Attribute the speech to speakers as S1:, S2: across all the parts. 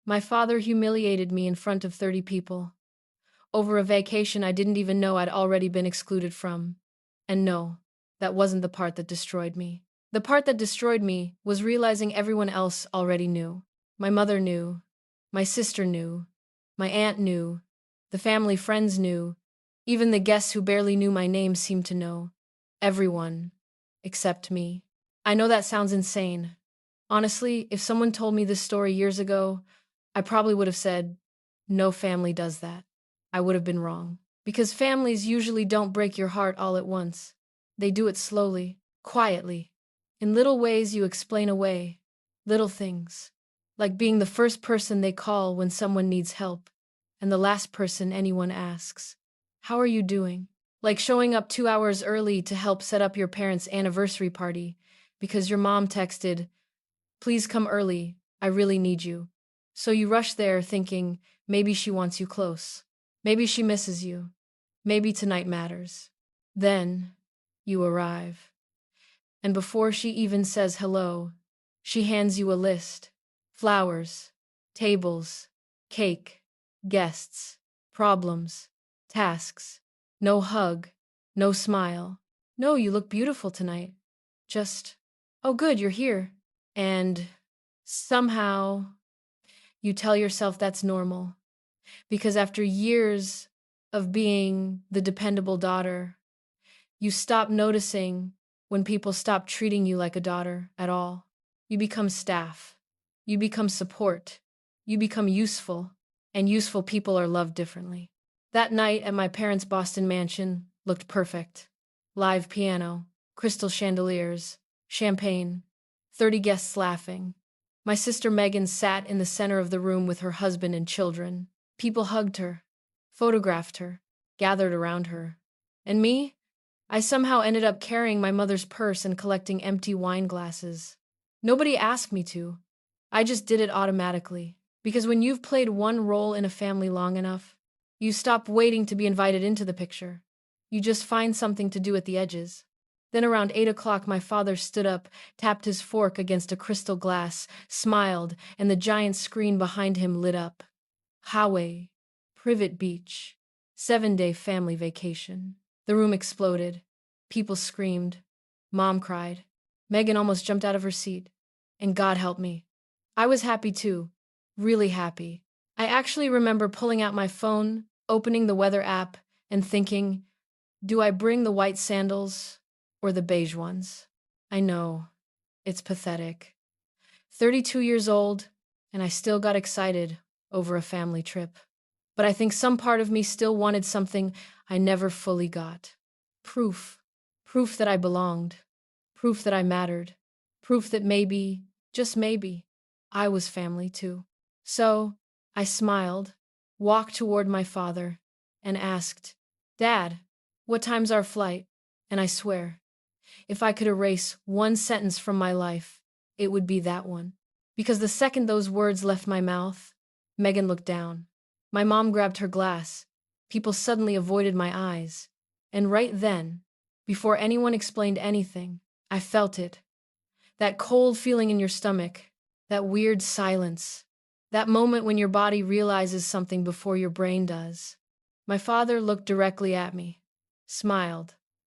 S1: My father humiliated me in front of 30 people. Over a vacation I didn't even know I'd already been excluded from. And no, that wasn't the part that destroyed me. The part that destroyed me was realizing everyone else already knew. My mother knew. My sister knew. My aunt knew. The family friends knew. Even the guests who barely knew my name seemed to know. Everyone. Except me. I know that sounds insane. Honestly, if someone told me this story years ago, I probably would have said, no family does that. I would have been wrong. Because families usually don't break your heart all at once. They do it slowly, quietly. In little ways you explain away. Little things. Like being the first person they call when someone needs help, and the last person anyone asks. How are you doing? Like showing up 2 hours early to help set up your parents' anniversary party because your mom texted, "Please come early, I really need you." So you rush there thinking maybe she wants you close. Maybe she misses you. Maybe tonight matters. Then you arrive. And before she even says hello, she hands you a list. Flowers, tables, cake, guests, problems, tasks. No hug, no smile. No, you look beautiful tonight. Just, oh good, you're here. And somehow you tell yourself that's normal. Because after years of being the dependable daughter, you stop noticing when people stop treating you like a daughter at all. You become staff. You become support. You become useful. And useful people are loved differently. That night at my parents' Boston mansion looked perfect. Live piano, crystal chandeliers, champagne, 30 guests laughing. My sister Megan sat in the center of the room with her husband and children. People hugged her, photographed her, gathered around her. And me? I somehow ended up carrying my mother's purse and collecting empty wine glasses. Nobody asked me to. I just did it automatically. Because when you've played one role in a family long enough, you stop waiting to be invited into the picture. You just find something to do at the edges. Then around 8 o'clock, my father stood up, tapped his fork against a crystal glass, smiled, and the giant screen behind him lit up. Hawaii, Privet Beach, 7-day family vacation. The room exploded. People screamed. Mom cried. Megan almost jumped out of her seat. And God help me. I was happy too. Really happy. I actually remember pulling out my phone, opening the weather app, and thinking, do I bring the white sandals or the beige ones? I know. It's pathetic. 32 years old, and I still got excited over a family trip. But I think some part of me still wanted something I never fully got. Proof. Proof that I belonged. Proof that I mattered. Proof that maybe, just maybe, I was family too. So, I smiled, walked toward my father, and asked, "Dad, what time's our flight?" And I swear, if I could erase one sentence from my life, it would be that one. Because the second those words left my mouth, Megan looked down. My mom grabbed her glass. People suddenly avoided my eyes. And right then, before anyone explained anything, I felt it. That cold feeling in your stomach, that weird silence, that moment when your body realizes something before your brain does. My father looked directly at me, smiled,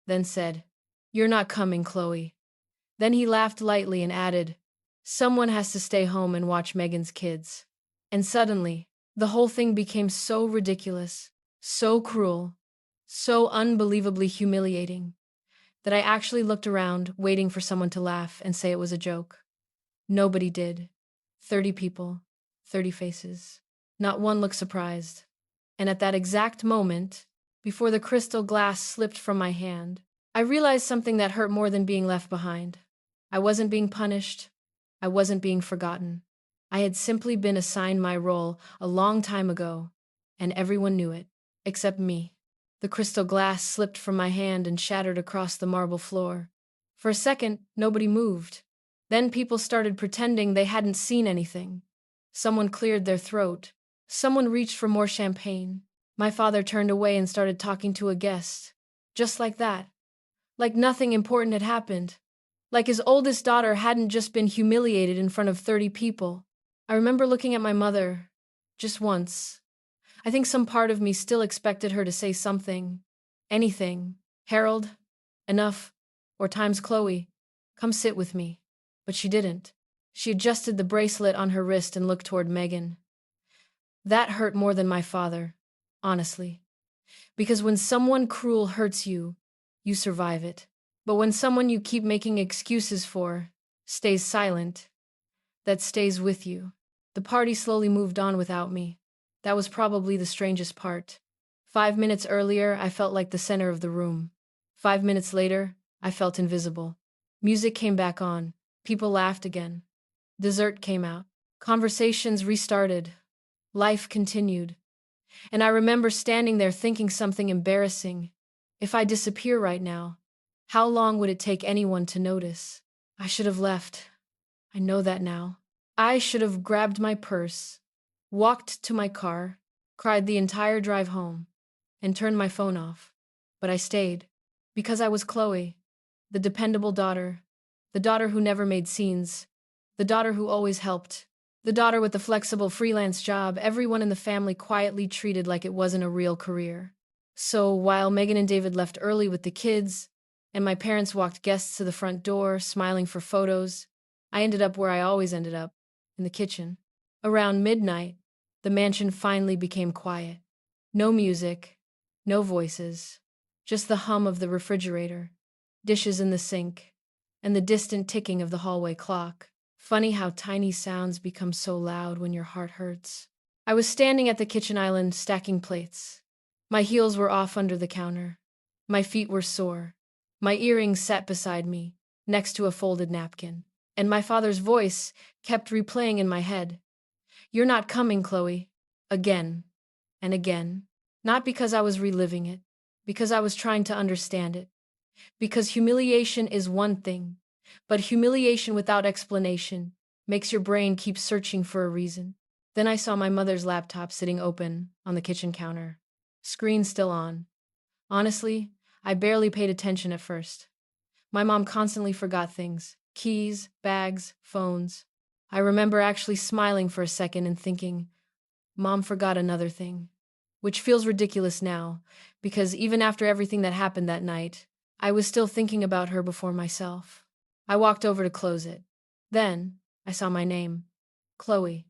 S1: then said, "You're not coming, Chloe." Then he laughed lightly and added, "Someone has to stay home and watch Megan's kids." And suddenly, the whole thing became so ridiculous, so cruel, so unbelievably humiliating, that I actually looked around, waiting for someone to laugh and say it was a joke. Nobody did. 30 people, 30 faces. Not one looked surprised. And at that exact moment, before the crystal glass slipped from my hand, I realized something that hurt more than being left behind. I wasn't being punished. I wasn't being forgotten. I had simply been assigned my role a long time ago, and everyone knew it, except me. The crystal glass slipped from my hand and shattered across the marble floor. For a second, nobody moved. Then people started pretending they hadn't seen anything. Someone cleared their throat. Someone reached for more champagne. My father turned away and started talking to a guest. Just like that. Like nothing important had happened. Like his oldest daughter hadn't just been humiliated in front of 30 people. I remember looking at my mother, just once. I think some part of me still expected her to say something. Anything. Harold, enough. Or times Chloe, come sit with me. But she didn't. She adjusted the bracelet on her wrist and looked toward Megan. That hurt more than my father, honestly. Because when someone cruel hurts you, you survive it. But when someone you keep making excuses for stays silent, that stays with you. The party slowly moved on without me. That was probably the strangest part. 5 minutes earlier, I felt like the center of the room. 5 minutes later, I felt invisible. Music came back on. People laughed again. Dessert came out. Conversations restarted. Life continued. And I remember standing there thinking something embarrassing. If I disappear right now, how long would it take anyone to notice? I should have left. I know that now. I should have grabbed my purse, walked to my car, cried the entire drive home, and turned my phone off. But I stayed. Because I was Chloe, the dependable daughter, the daughter who never made scenes, the daughter who always helped, the daughter with the flexible freelance job everyone in the family quietly treated like it wasn't a real career. So while Megan and David left early with the kids, and my parents walked guests to the front door, smiling for photos, I ended up where I always ended up, in the kitchen. Around midnight, the mansion finally became quiet. No music, no voices, just the hum of the refrigerator, dishes in the sink, and the distant ticking of the hallway clock. Funny how tiny sounds become so loud when your heart hurts. I was standing at the kitchen island stacking plates. My heels were off under the counter. My feet were sore. My earrings sat beside me, next to a folded napkin. And my father's voice kept replaying in my head. You're not coming, Chloe. Again and again. Not because I was reliving it, because I was trying to understand it. Because humiliation is one thing, but humiliation without explanation makes your brain keep searching for a reason. Then I saw my mother's laptop sitting open on the kitchen counter. Screen still on. Honestly, I barely paid attention at first. My mom constantly forgot things. Keys, bags, phones. I remember actually smiling for a second and thinking, Mom forgot another thing. Which feels ridiculous now, because even after everything that happened that night, I was still thinking about her before myself. I walked over to close it. Then, I saw my name. Chloe.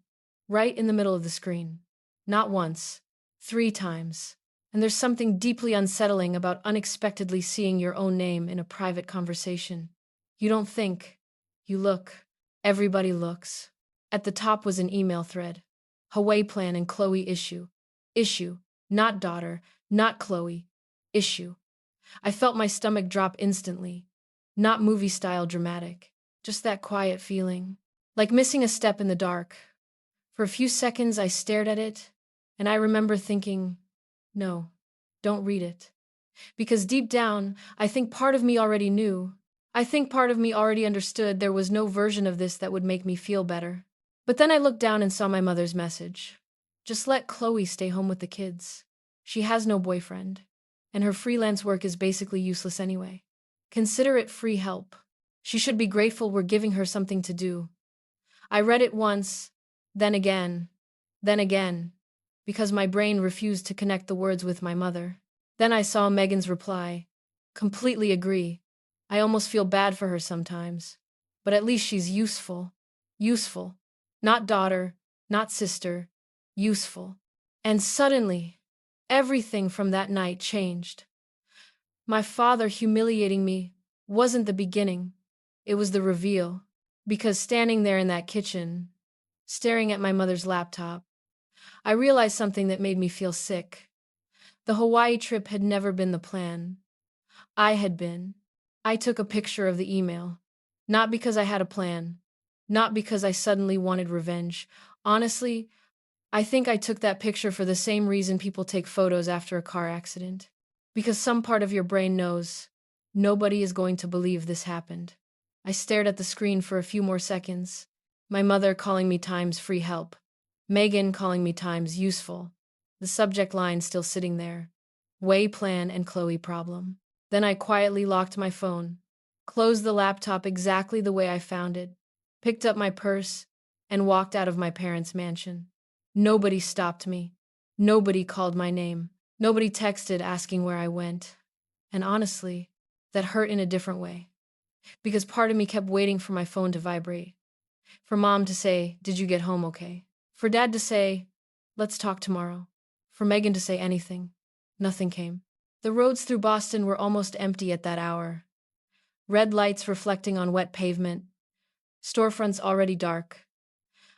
S1: Right in the middle of the screen. Not once. 3 times. And there's something deeply unsettling about unexpectedly seeing your own name in a private conversation. You don't think. You look. Everybody looks. At the top was an email thread. Hawaii plan and Chloe issue. Issue. Not daughter. Not Chloe. Issue. I felt my stomach drop instantly. Not movie-style dramatic. Just that quiet feeling. Like missing a step in the dark. For a few seconds I stared at it, and I remember thinking, no, don't read it. Because deep down, I think part of me already knew. I think part of me already understood there was no version of this that would make me feel better. But then I looked down and saw my mother's message. Just let Chloe stay home with the kids. She has no boyfriend, and her freelance work is basically useless anyway. Consider it free help. She should be grateful we're giving her something to do. I read it once, then again, because my brain refused to connect the words with my mother. Then I saw Megan's reply. Completely agree. I almost feel bad for her sometimes. But at least she's useful. Useful. Not daughter, not sister. Useful. And suddenly, everything from that night changed. My father humiliating me wasn't the beginning. It was the reveal. Because standing there in that kitchen, staring at my mother's laptop, I realized something that made me feel sick. The Hawaii trip had never been the plan. I had been. I took a picture of the email. Not because I had a plan. Not because I suddenly wanted revenge. Honestly, I think I took that picture for the same reason people take photos after a car accident. Because some part of your brain knows nobody is going to believe this happened. I stared at the screen for a few more seconds. My mother calling me times free help. Megan calling me times useful. The subject line still sitting there. Way plan and Chloe problem. Then I quietly locked my phone, closed the laptop exactly the way I found it, picked up my purse, and walked out of my parents' mansion. Nobody stopped me. Nobody called my name. Nobody texted asking where I went. And honestly, that hurt in a different way. Because part of me kept waiting for my phone to vibrate. For mom to say, "Did you get home okay?" For dad to say, "Let's talk tomorrow." For Megan to say anything. Nothing came. The roads through Boston were almost empty at that hour. Red lights reflecting on wet pavement. Storefronts already dark.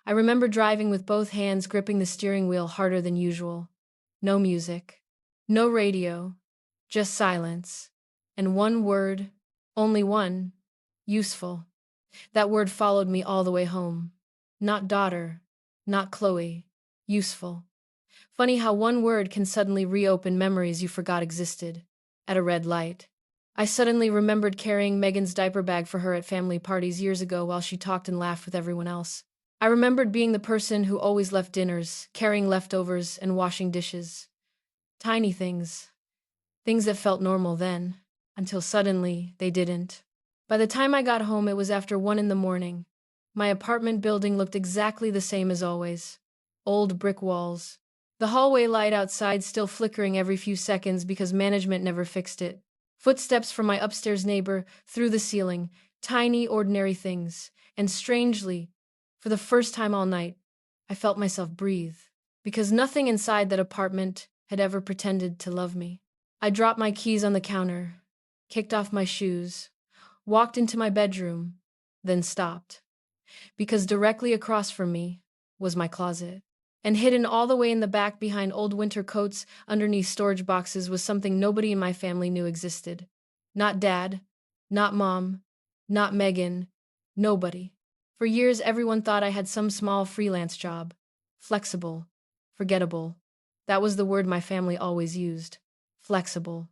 S1: I remember driving with both hands gripping the steering wheel harder than usual. No music. No radio. Just silence. And one word. Only one. Useful. That word followed me all the way home. Not daughter. Not Chloe. Useful. Funny how one word can suddenly reopen memories you forgot existed. At a red light. I suddenly remembered carrying Megan's diaper bag for her at family parties years ago while she talked and laughed with everyone else. I remembered being the person who always left dinners, carrying leftovers, and washing dishes. Tiny things. Things that felt normal then, until suddenly they didn't. By the time I got home, it was after 1 in the morning. My apartment building looked exactly the same as always. Old brick walls. The hallway light outside still flickering every few seconds because management never fixed it. Footsteps from my upstairs neighbor through the ceiling. Tiny, ordinary things. And strangely, for the first time all night, I felt myself breathe. Because nothing inside that apartment had ever pretended to love me. I dropped my keys on the counter, kicked off my shoes, walked into my bedroom, then stopped. Because directly across from me was my closet. And hidden all the way in the back behind old winter coats underneath storage boxes was something nobody in my family knew existed. Not Dad, not Mom, not Megan, nobody. For years, everyone thought I had some small freelance job. Flexible, forgettable. That was the word my family always used. Flexible.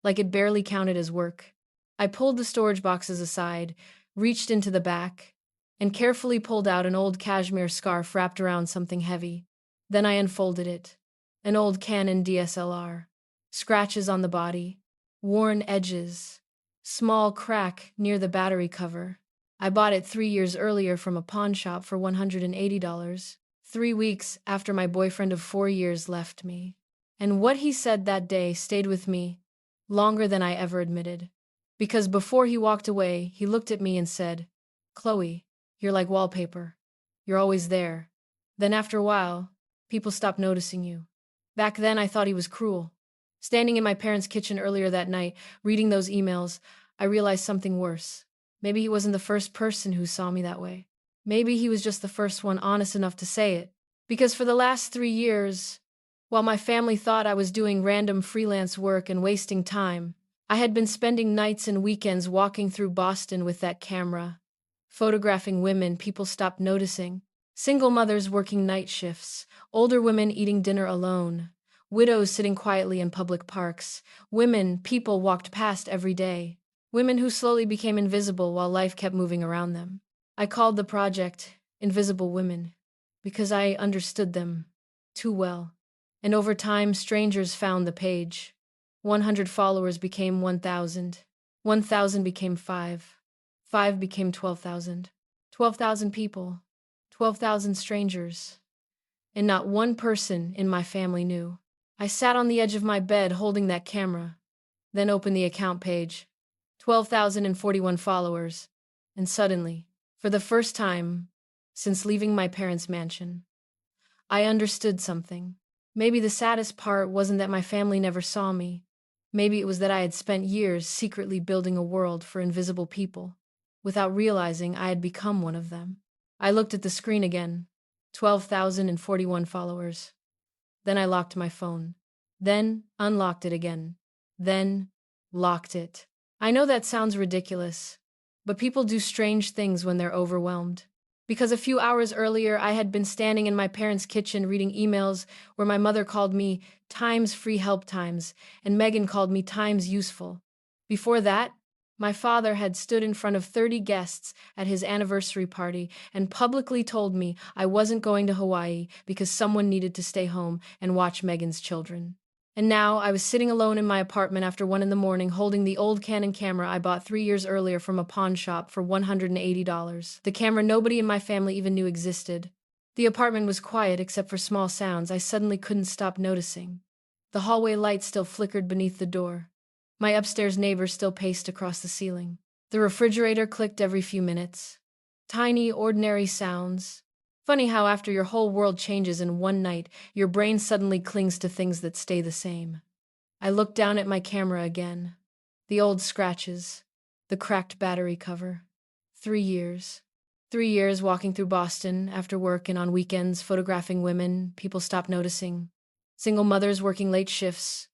S1: Like it barely counted as work. I pulled the storage boxes aside, reached into the back, and carefully pulled out an old cashmere scarf wrapped around something heavy. Then I unfolded it. An old Canon DSLR. Scratches on the body. Worn edges. Small crack near the battery cover. I bought it 3 years earlier from a pawn shop for $180, 3 weeks after my boyfriend of 4 years left me. And what he said that day stayed with me longer than I ever admitted. Because before he walked away, he looked at me and said, "Chloe, you're like wallpaper. You're always there." Then after a while, people stopped noticing you. Back then, I thought he was cruel. Standing in my parents' kitchen earlier that night, reading those emails, I realized something worse. Maybe he wasn't the first person who saw me that way. Maybe he was just the first one honest enough to say it. Because for the last 3 years, while my family thought I was doing random freelance work and wasting time, I had been spending nights and weekends walking through Boston with that camera, photographing women people stopped noticing. Single mothers working night shifts, older women eating dinner alone, widows sitting quietly in public parks, women people walked past every day, women who slowly became invisible while life kept moving around them. I called the project Invisible Women because I understood them too well. And over time, strangers found the page. 100 followers became 1,000. 1,000 became 5. 5 became 12,000. 12,000 people. 12,000 strangers. And not one person in my family knew. I sat on the edge of my bed holding that camera, then opened the account page. 12,041 followers. And suddenly, for the first time since leaving my parents' mansion, I understood something. Maybe the saddest part wasn't that my family never saw me. Maybe it was that I had spent years secretly building a world for invisible people, without realizing I had become one of them. I looked at the screen again. 12,041 followers. Then I locked my phone. Then unlocked it again. Then locked it. I know that sounds ridiculous, but people do strange things when they're overwhelmed. Because a few hours earlier, I had been standing in my parents' kitchen reading emails where my mother called me Times Free Help Times and Megan called me Times Useful. Before that, my father had stood in front of 30 guests at his anniversary party and publicly told me I wasn't going to Hawaii because someone needed to stay home and watch Megan's children. And now I was sitting alone in my apartment after 1 in the morning holding the old Canon camera I bought 3 years earlier from a pawn shop for $180. The camera nobody in my family even knew existed. The apartment was quiet except for small sounds I suddenly couldn't stop noticing. The hallway light still flickered beneath the door. My upstairs neighbor still paced across the ceiling. The refrigerator clicked every few minutes. Tiny, ordinary sounds. Funny how after your whole world changes in one night, your brain suddenly clings to things that stay the same. I looked down at my camera again. The old scratches. The cracked battery cover. 3 years. 3 years walking through Boston after work and on weekends, photographing women people stopped noticing. Single mothers working late shifts.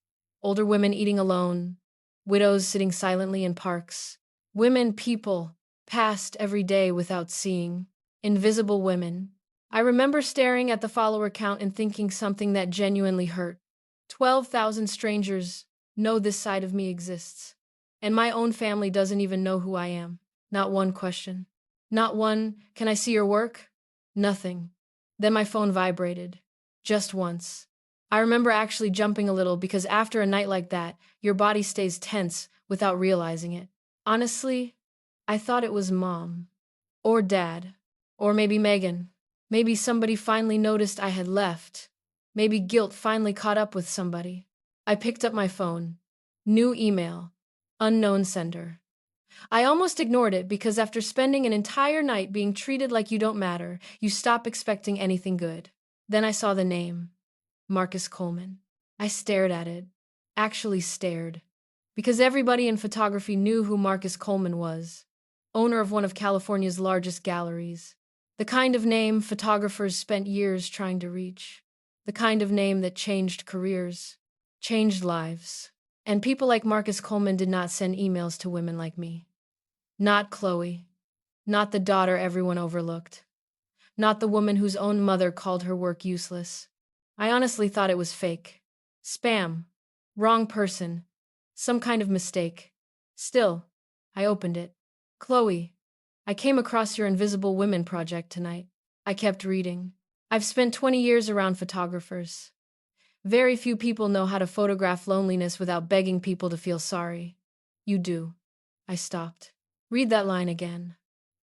S1: Older women eating alone. Widows sitting silently in parks. Women people passed every day without seeing. Invisible women. I remember staring at the follower count and thinking something that genuinely hurt. 12,000 strangers know this side of me exists. And my own family doesn't even know who I am. Not one question. Not one, can I see your work? Nothing. Then my phone vibrated. Just once. I remember actually jumping a little because after a night like that, your body stays tense without realizing it. Honestly, I thought it was Mom. Or Dad. Or maybe Megan. Maybe somebody finally noticed I had left. Maybe guilt finally caught up with somebody. I picked up my phone. New email. Unknown sender. I almost ignored it because after spending an entire night being treated like you don't matter, you stop expecting anything good. Then I saw the name. Marcus Coleman. I stared at it. Actually stared. Because everybody in photography knew who Marcus Coleman was. Owner of one of California's largest galleries. The kind of name photographers spent years trying to reach. The kind of name that changed careers, changed lives. And people like Marcus Coleman did not send emails to women like me. Not Chloe. Not the daughter everyone overlooked. Not the woman whose own mother called her work useless. I honestly thought it was fake. Spam. Wrong person. Some kind of mistake. Still, I opened it. Chloe, I came across your Invisible Women project tonight. I kept reading. I've spent 20 years around photographers. Very few people know how to photograph loneliness without begging people to feel sorry. You do. I stopped. Read that line again.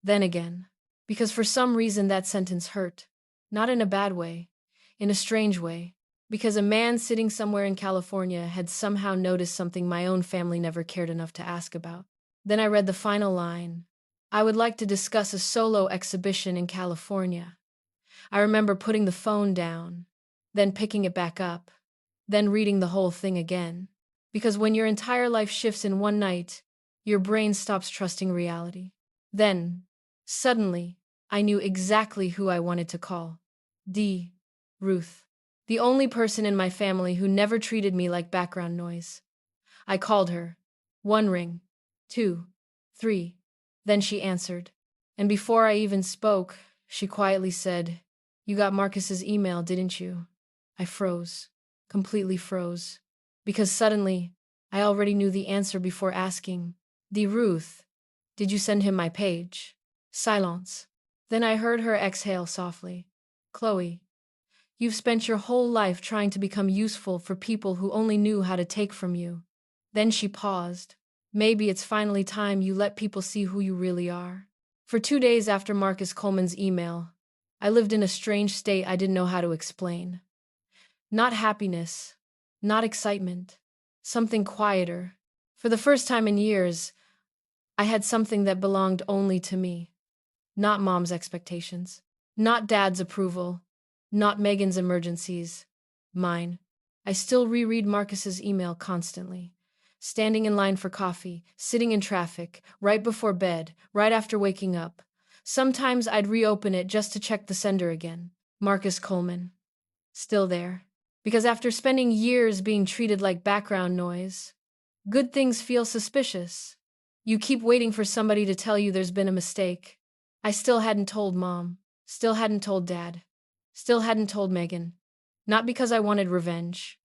S1: Then again. Because for some reason that sentence hurt. Not in a bad way. In a strange way. Because a man sitting somewhere in California had somehow noticed something my own family never cared enough to ask about. Then I read the final line. I would like to discuss a solo exhibition in California. I remember putting the phone down, then picking it back up, then reading the whole thing again. Because when your entire life shifts in one night, your brain stops trusting reality. Then, suddenly, I knew exactly who I wanted to call. Ruth. The only person in my family who never treated me like background noise. I called her. 1 ring. 2. 3. Then she answered. And before I even spoke, she quietly said, "You got Marcus's email, didn't you?" I froze. Completely froze. Because suddenly, I already knew the answer before asking. Ruth, did you send him my page? Silence. Then I heard her exhale softly. Chloe, you've spent your whole life trying to become useful for people who only knew how to take from you. Then she paused. Maybe it's finally time you let people see who you really are. For 2 days after Marcus Coleman's email, I lived in a strange state I didn't know how to explain. Not happiness, not excitement, something quieter. For the first time in years, I had something that belonged only to me. Not Mom's expectations, not Dad's approval, not Megan's emergencies. Mine. I still reread Marcus's email constantly. Standing in line for coffee, sitting in traffic, right before bed, right after waking up. Sometimes I'd reopen it just to check the sender again. Marcus Coleman. Still there. Because after spending years being treated like background noise, good things feel suspicious. You keep waiting for somebody to tell you there's been a mistake. I still hadn't told Mom. Still hadn't told Dad. Still hadn't told Megan. Not because I wanted revenge.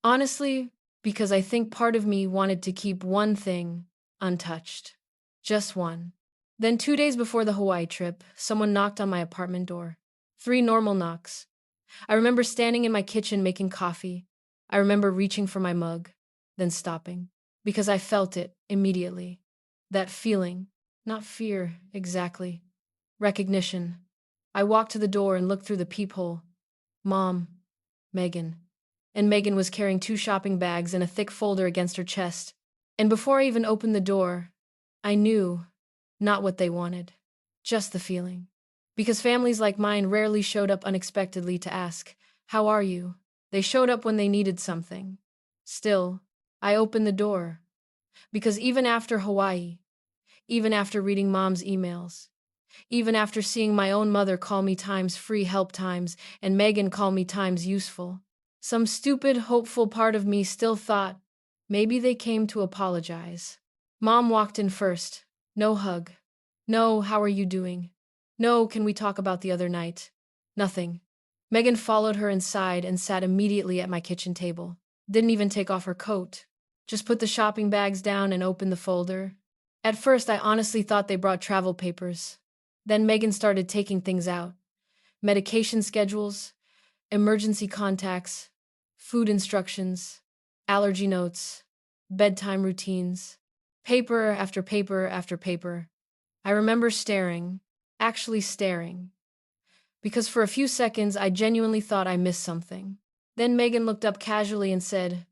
S1: Honestly, because I think part of me wanted to keep one thing untouched. Just one. Then 2 days before the Hawaii trip, someone knocked on my apartment door. 3 normal knocks. I remember standing in my kitchen making coffee. I remember reaching for my mug, then stopping, because I felt it immediately. That feeling, not fear exactly, recognition. I walked to the door and looked through the peephole. Mom, Megan. And Megan was carrying 2 shopping bags and a thick folder against her chest. And before I even opened the door, I knew not what they wanted, just the feeling. Because families like mine rarely showed up unexpectedly to ask, "How are you?" They showed up when they needed something. Still, I opened the door. Because even after Hawaii, even after reading Mom's emails, even after seeing my own mother call me times free help times and Megan call me times useful, some stupid, hopeful part of me still thought, maybe they came to apologize. Mom walked in first. No hug. No, how are you doing? No, can we talk about the other night? Nothing. Megan followed her inside and sat immediately at my kitchen table. Didn't even take off her coat. Just put the shopping bags down and opened the folder. At first, I honestly thought they brought travel papers. Then Megan started taking things out. Medication schedules, emergency contacts, food instructions, allergy notes, bedtime routines, paper after paper after paper. I remember staring, actually staring, because for a few seconds I genuinely thought I missed something. Then Megan looked up casually and said,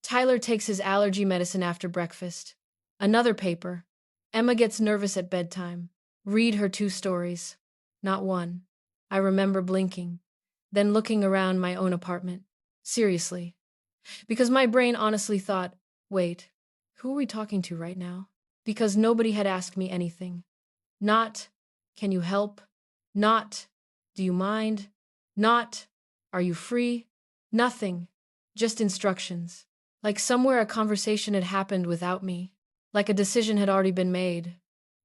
S1: "Tyler takes his allergy medicine after breakfast." Another paper. Emma gets nervous at bedtime. Read her 2 stories. Not one. I remember blinking, then looking around my own apartment. Seriously. Because my brain honestly thought, wait, who are we talking to right now? Because nobody had asked me anything. Not, can you help? Not, do you mind? Not, are you free? Nothing. Just instructions. Like somewhere a conversation had happened without me. Like a decision had already been made.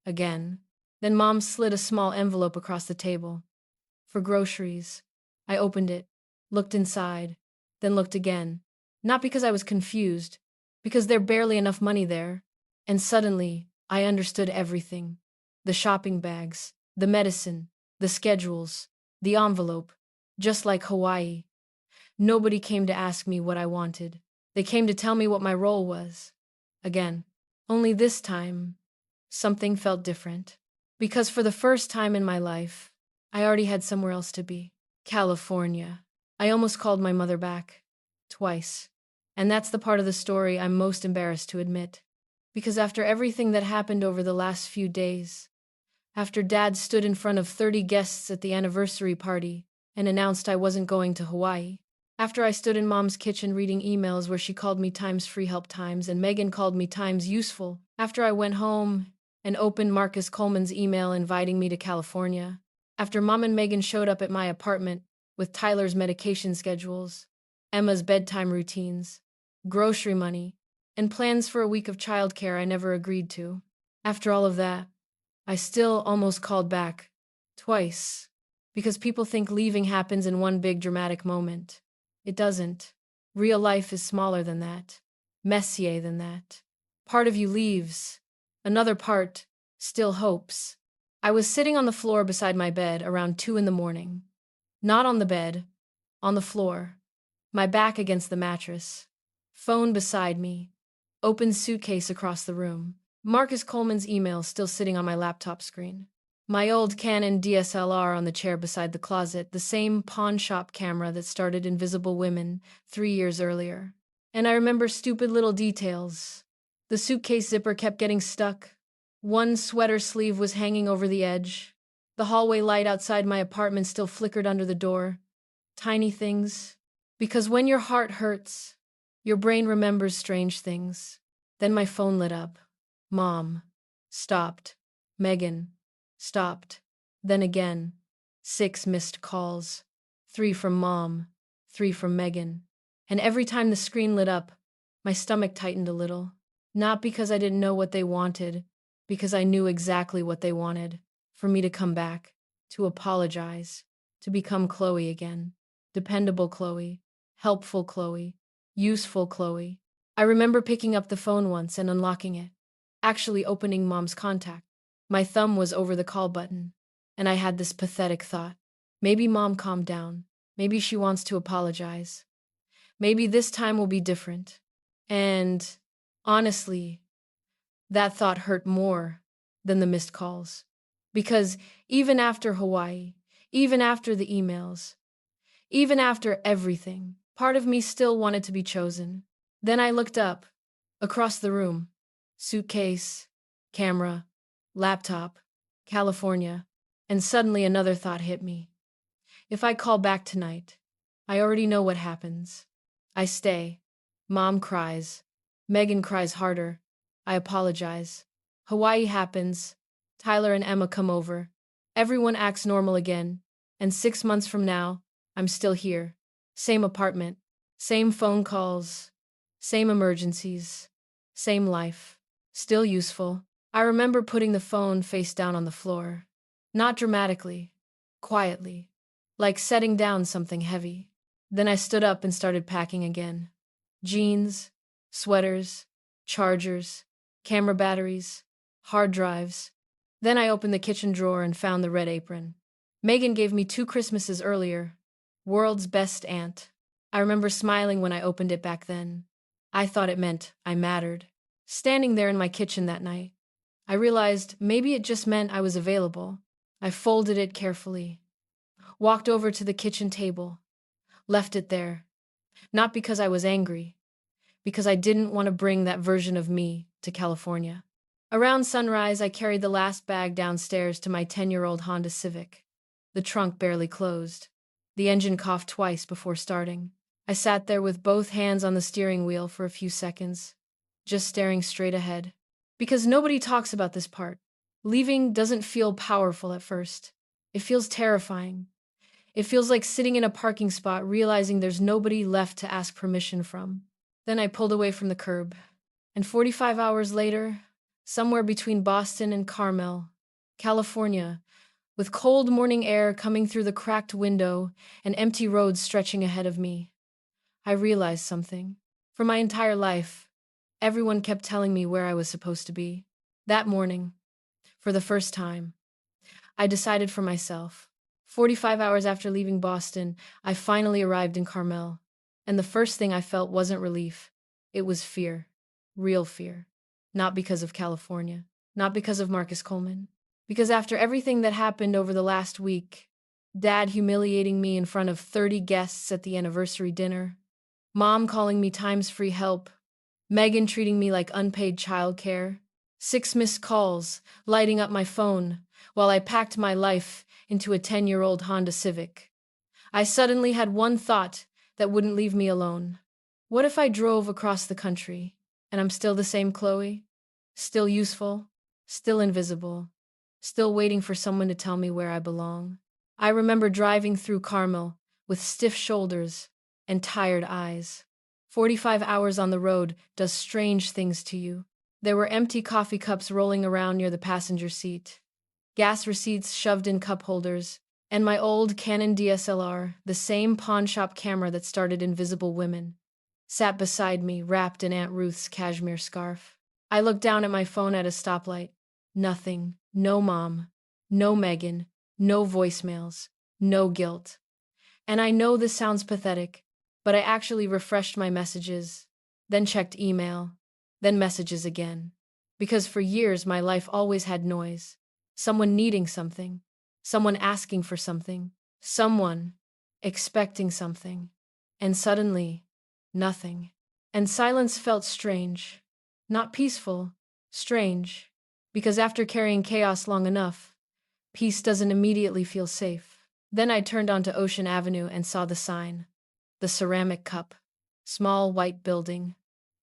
S1: Again. Then Mom slid a small envelope across the table. For groceries. I opened it, looked inside, then looked again. Not because I was confused, because there barely enough money there. And suddenly, I understood everything. The shopping bags, the medicine, the schedules, the envelope. Just like Hawaii. Nobody came to ask me what I wanted. They came to tell me what my role was. Again. Only this time, something felt different. Because for the first time in my life, I already had somewhere else to be. California. I almost called my mother back. Twice. And that's the part of the story I'm most embarrassed to admit. Because after everything that happened over the last few days, after Dad stood in front of 30 guests at the anniversary party and announced I wasn't going to Hawaii, after I stood in Mom's kitchen reading emails where she called me times free help times and Megan called me times useful, after I went home and opened Marcus Coleman's email inviting me to California, after Mom and Megan showed up at my apartment with Tyler's medication schedules, Emma's bedtime routines, grocery money, and plans for a week of childcare I never agreed to. After all of that, I still almost called back. Twice. Because people think leaving happens in one big dramatic moment. It doesn't. Real life is smaller than that. Messier than that. Part of you leaves. Another part still hopes. I was sitting on the floor beside my bed around 2 in the morning. Not on the bed. On the floor. My back against the mattress. Phone beside me. Open suitcase across the room. Marcus Coleman's email still sitting on my laptop screen. My old Canon DSLR on the chair beside the closet, the same pawn shop camera that started Invisible Women 3 years earlier. And I remember stupid little details. The suitcase zipper kept getting stuck. One sweater sleeve was hanging over the edge. The hallway light outside my apartment still flickered under the door. Tiny things. Because when your heart hurts, your brain remembers strange things. Then my phone lit up. Mom. Stopped. Megan. Stopped. Then again. 6 missed calls. 3 from Mom. 3 from Megan. And every time the screen lit up, my stomach tightened a little. Not because I didn't know what they wanted, because I knew exactly what they wanted. For me to come back. To apologize. To become Chloe again. Dependable Chloe. Helpful Chloe. Useful Chloe. I remember picking up the phone once and unlocking it. Actually opening Mom's contact. My thumb was over the call button, and I had this pathetic thought. Maybe Mom calmed down. Maybe she wants to apologize. Maybe this time will be different. And honestly, that thought hurt more than the missed calls. Because even after Hawaii, even after the emails, even after everything, part of me still wanted to be chosen. Then I looked up, across the room. Suitcase, camera, laptop, California, and suddenly another thought hit me. If I call back tonight, I already know what happens. I stay. Mom cries. Megan cries harder. I apologize. Hawaii happens. Tyler and Emma come over. Everyone acts normal again. And 6 months from now, I'm still here. Same apartment. Same phone calls. Same emergencies. Same life. Still useful. I remember putting the phone face down on the floor. Not dramatically. Quietly. Like setting down something heavy. Then I stood up and started packing again. Jeans, sweaters, chargers, camera batteries, hard drives. Then I opened the kitchen drawer and found the red apron. Megan gave me 2 Christmases earlier. World's best aunt. I remember smiling when I opened it back then. I thought it meant I mattered. Standing there in my kitchen that night, I realized maybe it just meant I was available. I folded it carefully, walked over to the kitchen table, left it there. Not because I was angry, because I didn't want to bring that version of me to California. Around sunrise, I carried the last bag downstairs to my 10-year-old Honda Civic. The trunk barely closed. The engine coughed twice before starting. I sat there with both hands on the steering wheel for a few seconds, just staring straight ahead. Because nobody talks about this part. Leaving doesn't feel powerful at first. It feels terrifying. It feels like sitting in a parking spot realizing there's nobody left to ask permission from. Then I pulled away from the curb. And 45 hours later, somewhere between Boston and Carmel, California, with cold morning air coming through the cracked window and empty roads stretching ahead of me, I realized something. For my entire life, everyone kept telling me where I was supposed to be. That morning, for the first time, I decided for myself. 45 hours after leaving Boston, I finally arrived in Carmel. And the first thing I felt wasn't relief. It was fear. Real fear. Not because of California. Not because of Marcus Coleman. Because after everything that happened over the last week, Dad humiliating me in front of 30 guests at the anniversary dinner, Mom calling me times-free help, Megan treating me like unpaid childcare, 6 missed calls lighting up my phone while I packed my life into a 10-year-old Honda Civic. I suddenly had one thought that wouldn't leave me alone. What if I drove across the country and I'm still the same Chloe? Still useful, still invisible, still waiting for someone to tell me where I belong. I remember driving through Carmel with stiff shoulders and tired eyes. 45 hours on the road does strange things to you. There were empty coffee cups rolling around near the passenger seat, gas receipts shoved in cup holders, and my old Canon DSLR, the same pawn shop camera that started Invisible Women, sat beside me, wrapped in Aunt Ruth's cashmere scarf. I looked down at my phone at a stoplight. Nothing. No Mom. No Megan. No voicemails. No guilt. And I know this sounds pathetic, but I actually refreshed my messages, then checked email, then messages again. Because for years my life always had noise. Someone needing something. Someone asking for something. Someone expecting something. And suddenly, nothing. And silence felt strange. Not peaceful, strange. Because after carrying chaos long enough, peace doesn't immediately feel safe. Then I turned onto Ocean Avenue and saw the sign. The ceramic cup. Small white building.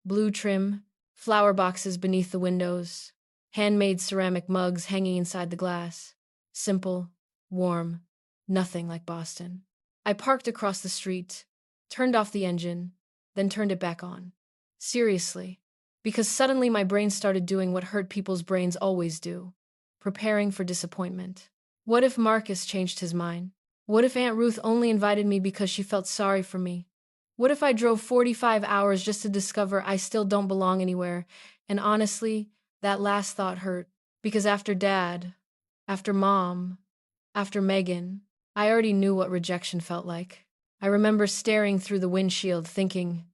S1: Blue trim. Flower boxes beneath the windows. Handmade ceramic mugs hanging inside the glass. Simple. Warm. Nothing like Boston. I parked across the street. Turned off the engine. Then turned it back on. Seriously. Because suddenly my brain started doing what hurt people's brains always do. Preparing for disappointment. What if Marcus changed his mind? What if Aunt Ruth only invited me because she felt sorry for me? What if I drove 45 hours just to discover I still don't belong anywhere? And honestly, that last thought hurt. Because after Dad, after Mom, after Megan, I already knew what rejection felt like. I remember staring through the windshield thinking,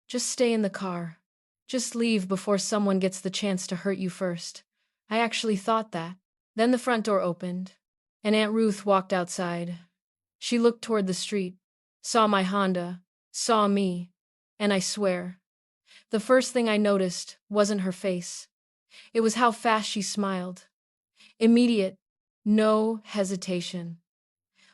S1: just stay in the car. Just leave before someone gets the chance to hurt you first. I actually thought that. Then the front door opened, and Aunt Ruth walked outside. She looked toward the street, saw my Honda, saw me, and I swear, the first thing I noticed wasn't her face. It was how fast she smiled. Immediate, no hesitation.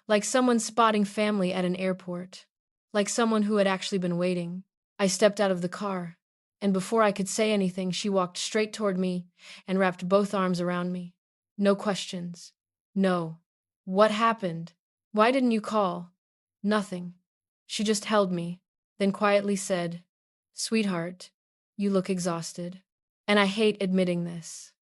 S1: Like someone spotting family at an airport. Like someone who had actually been waiting. I stepped out of the car, and before I could say anything, she walked straight toward me and wrapped both arms around me. No questions. No. What happened? Why didn't you call? Nothing. She just held me, then quietly said, "Sweetheart, you look exhausted." And I hate admitting this,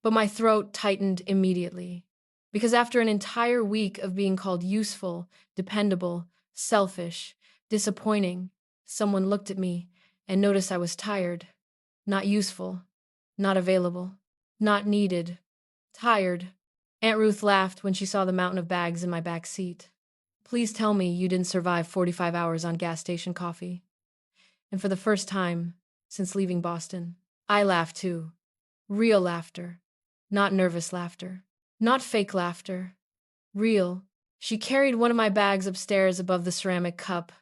S1: but my throat tightened immediately. Because after an entire week of being called useful, dependable, selfish, disappointing, someone looked at me and noticed I was tired, not useful, not available, not needed, tired. Aunt Ruth laughed when she saw the mountain of bags in my back seat. "Please tell me you didn't survive 45 hours on gas station coffee." And for the first time since leaving Boston, I laughed too. Real laughter, not nervous laughter, not fake laughter. Real. She carried one of my bags upstairs above the ceramic cup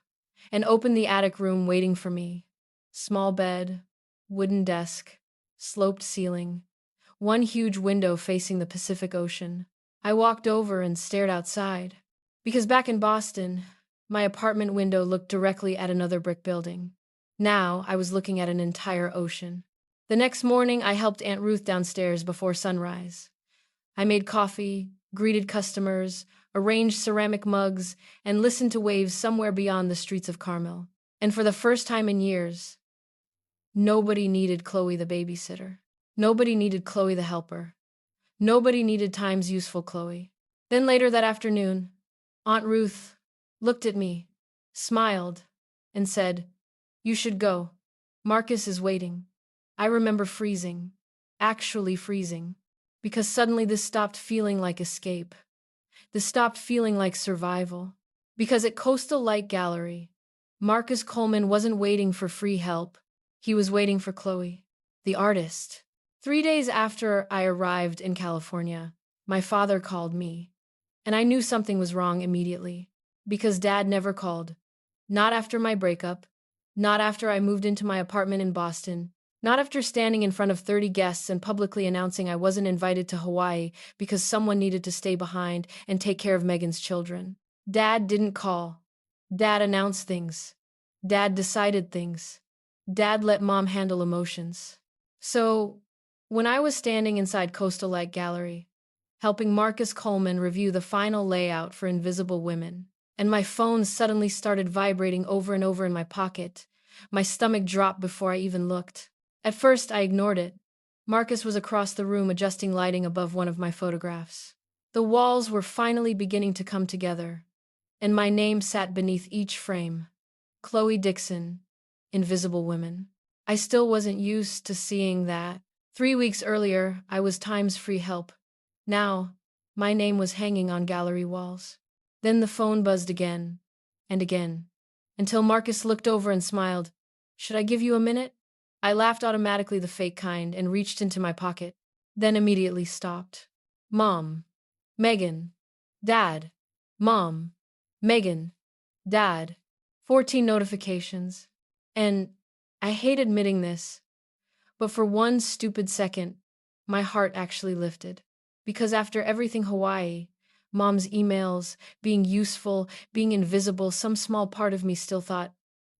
S1: and opened the attic room waiting for me. Small bed, wooden desk, sloped ceiling, one huge window facing the Pacific Ocean. I walked over and stared outside, because back in Boston, my apartment window looked directly at another brick building. Now I was looking at an entire ocean. The next morning, I helped Aunt Ruth downstairs before sunrise. I made coffee, greeted customers, arranged ceramic mugs, and listened to waves somewhere beyond the streets of Carmel. And for the first time in years, nobody needed Chloe the babysitter. Nobody needed Chloe the helper. Nobody needed Time's useful Chloe. Then later that afternoon, Aunt Ruth looked at me, smiled, and said, "You should go. Marcus is waiting." I remember freezing, actually freezing, because suddenly this stopped feeling like escape. This stopped feeling like survival. Because at Coastal Light Gallery, Marcus Coleman wasn't waiting for free help. He was waiting for Chloe, the artist. 3 days after I arrived in California, my father called me, and I knew something was wrong immediately, because Dad never called. Not after my breakup, not after I moved into my apartment in Boston, not after standing in front of 30 guests and publicly announcing I wasn't invited to Hawaii because someone needed to stay behind and take care of Megan's children. Dad didn't call. Dad announced things. Dad decided things. Dad let Mom handle emotions. So, when I was standing inside Coastal Light Gallery, helping Marcus Coleman review the final layout for Invisible Women, and my phone suddenly started vibrating over and over in my pocket, my stomach dropped before I even looked. At first, I ignored it. Marcus was across the room adjusting lighting above one of my photographs. The walls were finally beginning to come together, and my name sat beneath each frame. Chloe Dixon, Invisible Women. I still wasn't used to seeing that. 3 weeks earlier, I was Time's free help. Now, my name was hanging on gallery walls. Then the phone buzzed again, and again, until Marcus looked over and smiled. "Should I give you a minute?" I laughed automatically, the fake kind, and reached into my pocket, then immediately stopped. Mom. Megan. Dad. Mom. Megan. Dad. 14 notifications. And I hate admitting this, but for one stupid second, my heart actually lifted. Because after everything Hawaii, Mom's emails, being useful, being invisible, some small part of me still thought,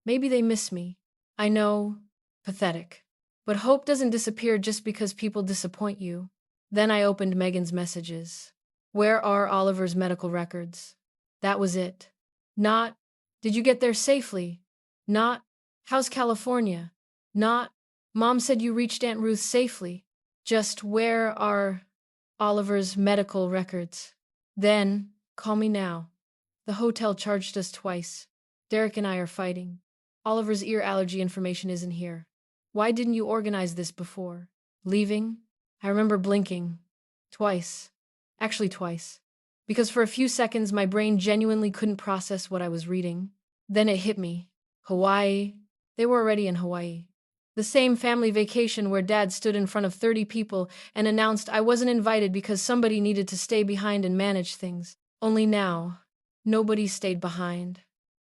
S1: maybe they miss me. I know, pathetic. But hope doesn't disappear just because people disappoint you. Then I opened Megan's messages. "Where are Oliver's medical records?" That was it. Not, "Did you get there safely?" Not, "How's California?" Not, "Mom said you reached Aunt Ruth safely." Just, "Where are Oliver's medical records?" Then, "Call me now. The hotel charged us twice. Derek and I are fighting. Oliver's ear allergy information isn't here. Why didn't you organize this before?" Leaving? I remember blinking. Twice. Actually twice. Because for a few seconds my brain genuinely couldn't process what I was reading. Then it hit me. Hawaii. They were already in Hawaii. The same family vacation where Dad stood in front of 30 people and announced I wasn't invited because somebody needed to stay behind and manage things. Only now, nobody stayed behind.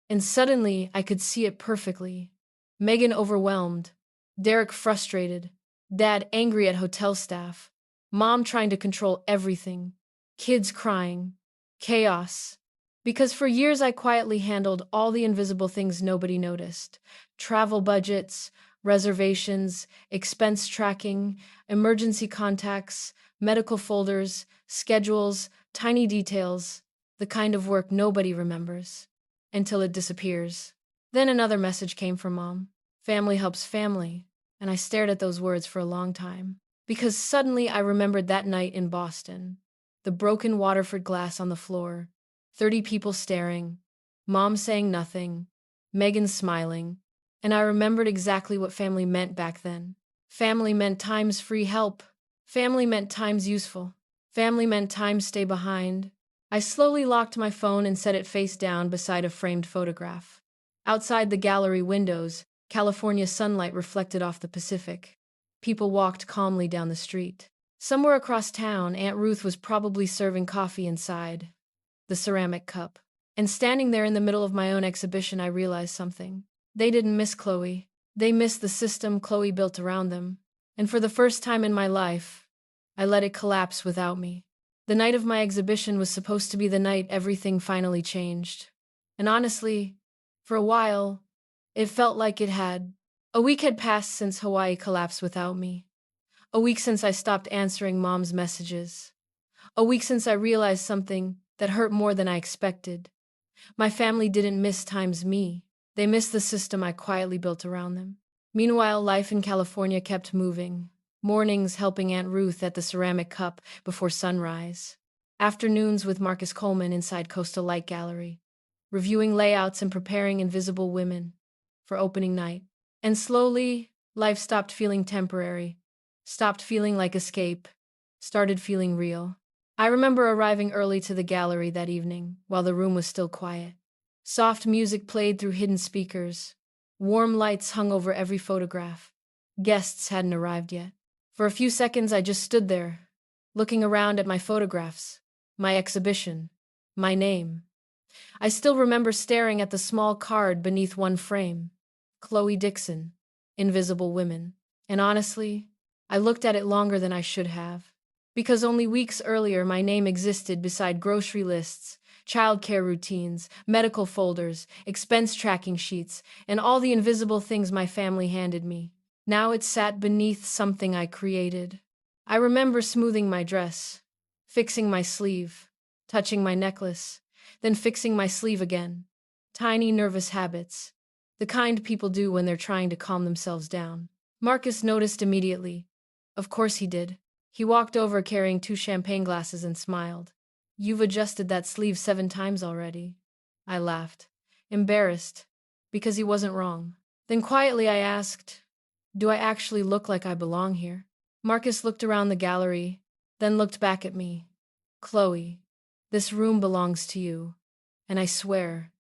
S1: And suddenly, I could see it perfectly. Megan overwhelmed, Derek frustrated, Dad angry at hotel staff, Mom trying to control everything, kids crying, chaos. Because for years I quietly handled all the invisible things nobody noticed: travel budgets, reservations, expense tracking, emergency contacts, medical folders, schedules, tiny details, the kind of work nobody remembers until it disappears. Then another message came from Mom. Family helps family. And I stared at those words for a long time. Because suddenly I remembered that night in Boston. The broken Waterford glass on the floor. 30 people staring. Mom saying nothing. Megan smiling. And I remembered exactly what family meant back then. Family meant times free help. Family meant times useful. Family meant times stay behind. I slowly locked my phone and set it face down beside a framed photograph. Outside the gallery windows, California sunlight reflected off the Pacific. People walked calmly down the street. Somewhere across town, Aunt Ruth was probably serving coffee inside the ceramic cup. And standing there in the middle of my own exhibition, I realized something. They didn't miss Chloe. They missed the system Chloe built around them. And for the first time in my life, I let it collapse without me. The night of my exhibition was supposed to be the night everything finally changed. And honestly, for a while, it felt like it had. A week had passed since Hawaii collapsed without me. A week since I stopped answering Mom's messages. A week since I realized something that hurt more than I expected. My family didn't miss times me. They missed the system I quietly built around them. Meanwhile, life in California kept moving. Mornings helping Aunt Ruth at the ceramic cup before sunrise. Afternoons with Marcus Coleman inside Coastal Light Gallery, reviewing layouts and preparing Invisible Women for opening night. And slowly, life stopped feeling temporary, stopped feeling like escape, started feeling real. I remember arriving early to the gallery that evening, while the room was still quiet. Soft music played through hidden speakers. Warm lights hung over every photograph. Guests hadn't arrived yet. For a few seconds, I just stood there, looking around at my photographs, my exhibition, my name. I still remember staring at the small card beneath one frame. Chloe Dixon, Invisible Women. And honestly, I looked at it longer than I should have. Because only weeks earlier, my name existed beside grocery lists, childcare routines, medical folders, expense tracking sheets, and all the invisible things my family handed me. Now it sat beneath something I created. I remember smoothing my dress, fixing my sleeve, touching my necklace, then fixing my sleeve again. Tiny nervous habits, the kind people do when they're trying to calm themselves down. Marcus noticed immediately. Of course he did. He walked over carrying 2 champagne glasses and smiled. "You've adjusted that sleeve 7 times already." I laughed, embarrassed, because he wasn't wrong. Then quietly I asked, "Do I actually look like I belong here?" Marcus looked around the gallery, then looked back at me. "Chloe, this room belongs to you." And I swear,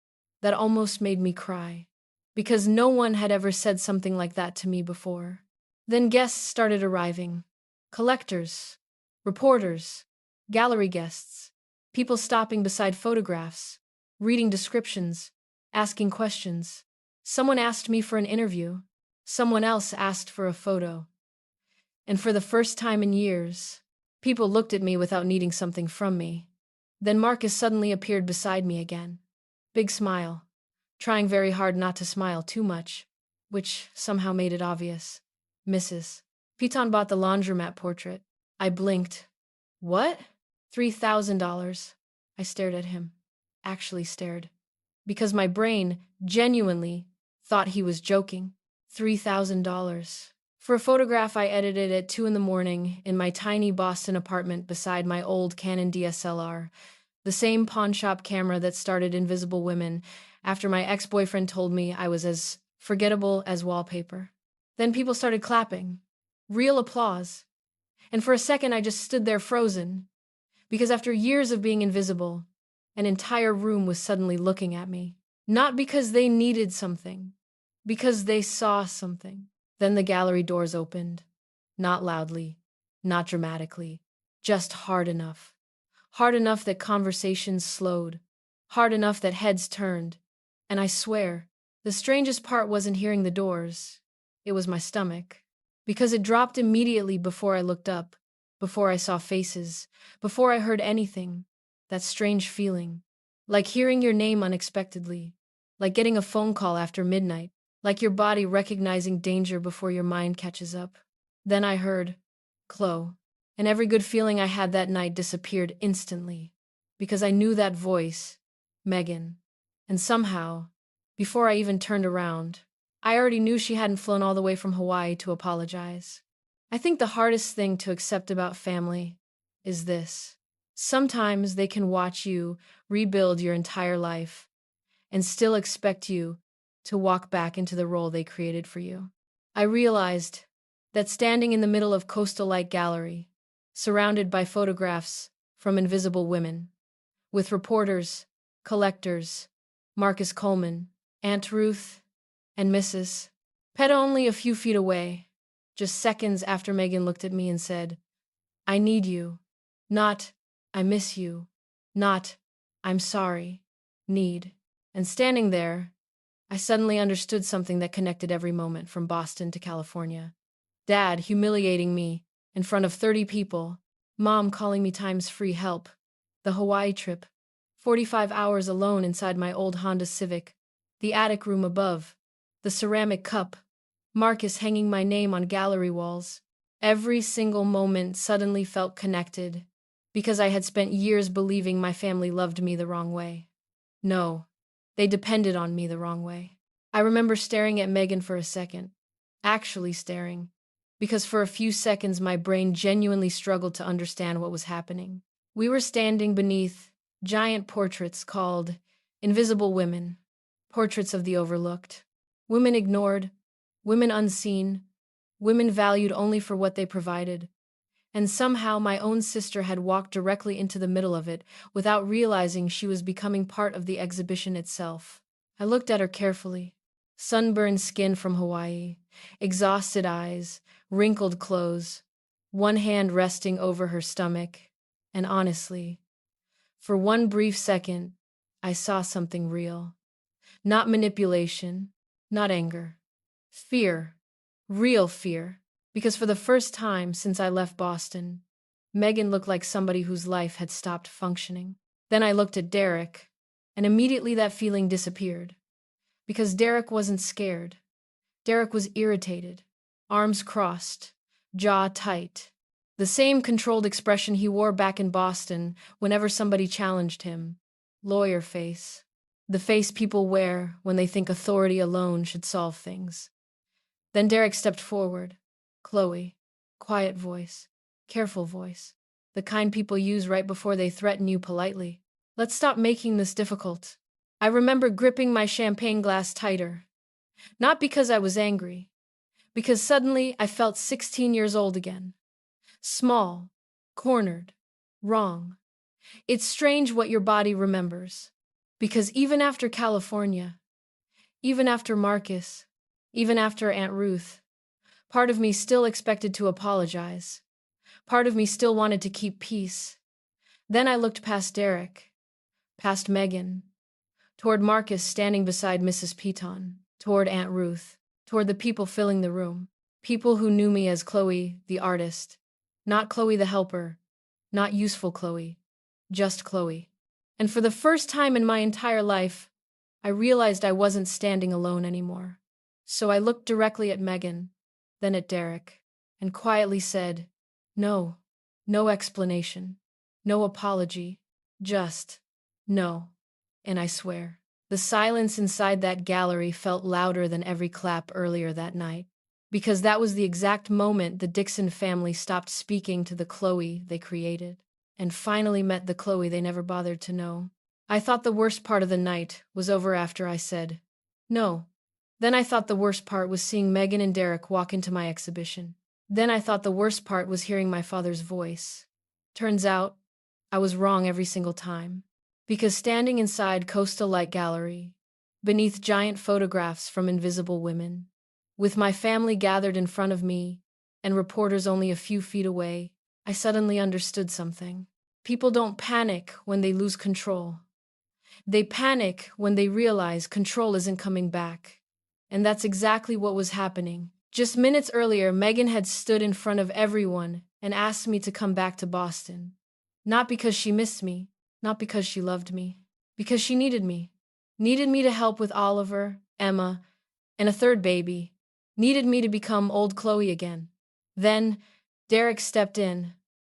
S1: that almost made me cry. Because no one had ever said something like that to me before. Then guests started arriving. Collectors, reporters, gallery guests, people stopping beside photographs, reading descriptions, asking questions. Someone asked me for an interview. Someone else asked for a photo. And for the first time in years, people looked at me without needing something from me. Then Marcus suddenly appeared beside me again. Big smile, trying very hard not to smile too much, which somehow made it obvious. "Mrs. Piton bought the laundromat portrait." I blinked. "What?" $3,000. I stared at him. Actually stared. Because my brain, genuinely, thought he was joking. $3,000. For a photograph I edited at 2 in the morning in my tiny Boston apartment beside my old Canon DSLR, the same pawnshop camera that started Invisible Women after my ex-boyfriend told me I was as forgettable as wallpaper. Then people started clapping. Real applause. And for a second I just stood there frozen, because after years of being invisible, an entire room was suddenly looking at me. Not because they needed something, because they saw something. Then the gallery doors opened. Not loudly, not dramatically, just hard enough. Hard enough that conversations slowed. Hard enough that heads turned. And I swear, the strangest part wasn't hearing the doors. It was my stomach. Because it dropped immediately before I looked up, before I saw faces, before I heard anything. That strange feeling. Like hearing your name unexpectedly. Like getting a phone call after midnight. Like your body recognizing danger before your mind catches up. Then I heard, Chloe. And every good feeling I had that night disappeared instantly. Because I knew that voice, Megan. And somehow, before I even turned around, I already knew she hadn't flown all the way from Hawaii to apologize. I think the hardest thing to accept about family is this. Sometimes they can watch you rebuild your entire life and still expect you to walk back into the role they created for you. I realized that standing in the middle of Coastal Light Gallery, surrounded by photographs from invisible women, with reporters, collectors, Marcus Coleman, Aunt Ruth, and Mrs. Peta only a few feet away, just seconds after Megan looked at me and said, I need you. Not, I miss you. Not, I'm sorry. Need. And standing there, I suddenly understood something that connected every moment from Boston to California. Dad humiliating me in front of 30 people. Mom calling me times free help. The Hawaii trip. 45 hours alone inside my old Honda Civic. The attic room above. The ceramic cup. Marcus hanging my name on gallery walls. Every single moment suddenly felt connected, because I had spent years believing my family loved me the wrong way. No, they depended on me the wrong way. I remember staring at Megan for a second. Actually staring. Because for a few seconds my brain genuinely struggled to understand what was happening. We were standing beneath giant portraits called Invisible Women. Portraits of the overlooked. Women ignored. Women unseen. Women valued only for what they provided. And somehow my own sister had walked directly into the middle of it without realizing she was becoming part of the exhibition itself. I looked at her carefully. Sunburned skin from Hawaii, exhausted eyes, wrinkled clothes, one hand resting over her stomach. And honestly, for one brief second, I saw something real. Not manipulation, not anger. Fear. Real fear. Because for the first time since I left Boston, Megan looked like somebody whose life had stopped functioning. Then I looked at Derek, and immediately that feeling disappeared. Because Derek wasn't scared. Derek was irritated, arms crossed, jaw tight. The same controlled expression he wore back in Boston whenever somebody challenged him. Lawyer face. The face people wear when they think authority alone should solve things. Then Derek stepped forward. Chloe. Quiet voice. Careful voice. The kind people use right before they threaten you politely. Let's stop making this difficult. I remember gripping my champagne glass tighter. Not because I was angry. Because suddenly I felt 16 years old again. Small. Cornered. Wrong. It's strange what your body remembers. Because even after California, even after Marcus, even after Aunt Ruth, part of me still expected to apologize. Part of me still wanted to keep peace. Then I looked past Derek, past Megan, toward Marcus standing beside Mrs. Peton, toward Aunt Ruth, toward the people filling the room. People who knew me as Chloe, the artist. Not Chloe the helper, not useful Chloe, just Chloe. And for the first time in my entire life, I realized I wasn't standing alone anymore. So I looked directly at Megan, then at Derek, and quietly said, no, no explanation, no apology, just no. And I swear, the silence inside that gallery felt louder than every clap earlier that night. Because that was the exact moment the Dixon family stopped speaking to the Chloe they created, and finally met the Chloe they never bothered to know. I thought the worst part of the night was over after I said, no. Then I thought the worst part was seeing Megan and Derek walk into my exhibition. Then I thought the worst part was hearing my father's voice. Turns out, I was wrong every single time. Because standing inside Coastal Light Gallery, beneath giant photographs from invisible women. With my family gathered in front of me and reporters only a few feet away, I suddenly understood something. People don't panic when they lose control. They panic when they realize control isn't coming back. And that's exactly what was happening. Just minutes earlier, Megan had stood in front of everyone and asked me to come back to Boston. Not because she missed me, not because she loved me, because she needed me. Needed me to help with Oliver, Emma, and a third baby. Needed me to become old Chloe again. Then Derek stepped in.